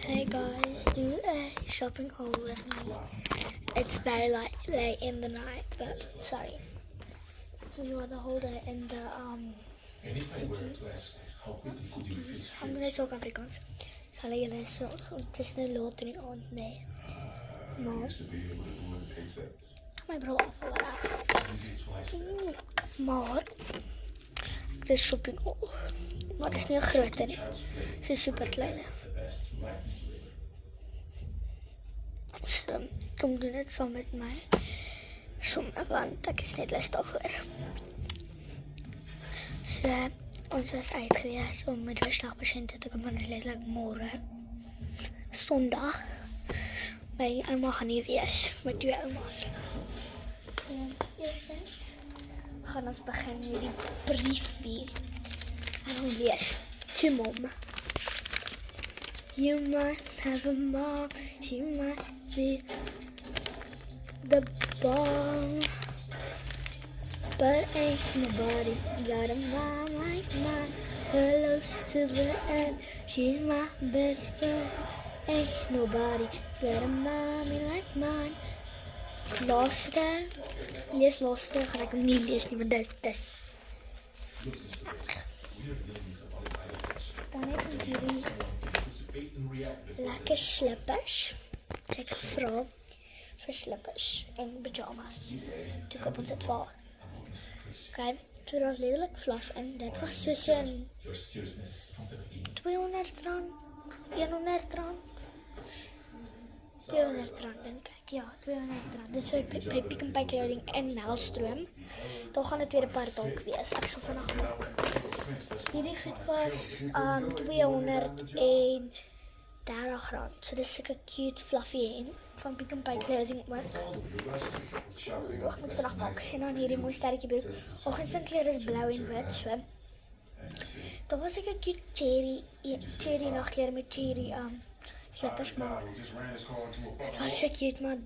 Hey guys, do a shopping haul with me. It's very late in the night, but sorry. We were the whole day in the city. I'm gonna talk Afrikaans. Sal julle so het is nou laat in die aand, nee. Maar my bril af maar dit is shopping haul. Maar het is nie 'n groot nie. Dit is super klein. So, kom doen dit saam met my. Want ek is net lus daarvoor. So, ons was uit gewees om met verslagpasiënte te kom, en is letterlik môre, Sondag. My ouma gaan nie wees, met 2 oumas. Eerstens gaan ons begin met die briefie. En ons lees, to mom. You might have a mom, she might be the bomb, but ain't nobody got a mom like mine. Her love's to the end, she's my best friend. Ain't nobody got a mommy like mine. Laaste gaan ek nie lees nie, want dit is dan het ons hierdie lekker slippers. So ek vra vir slippers en pyjamas. Toe koop ons dit vir haar. Okay, toe was letterlik fluff en dit was soos een R200, R100, R200 dink ek. Ja, R200. Dit is so by Pick n Pay Clothing in Nelstroom. Daar gaan 'n tweede paar dalk wees. Ek sal vandag maak. Hierdie goed was R230. So dit is seker cute fluffy hen van Pick n Pay Clothing ook. Ek moet vandag maak. En dan hierdie mooi sterretjie broek. Oggendkleur is blou en wit, so. Daar was seker cute cherry nagklere met cherry slippers, maar dit was so cute, maar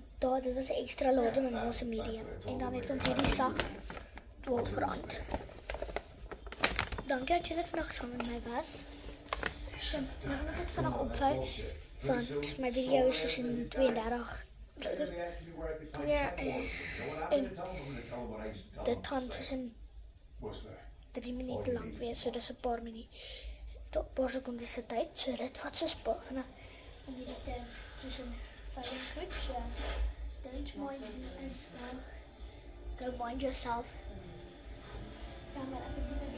dit was 'n extra large en ons 'n medium. En dan het ons hierdie sak 12 rand. Dankie dat julle vandag saam met my was. Maar ons het vandag ophou, want my video is soos in 32 en dit gaan tussen 3 minute lang wees, so dis 'n paar sekondes se tyd, so dit vat so spaar vanaf om hierdie tussen 5 en goed, so don't mind me as well. Go mind yourself. Ja, maar ek het nie meer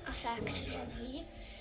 as ek soos in hier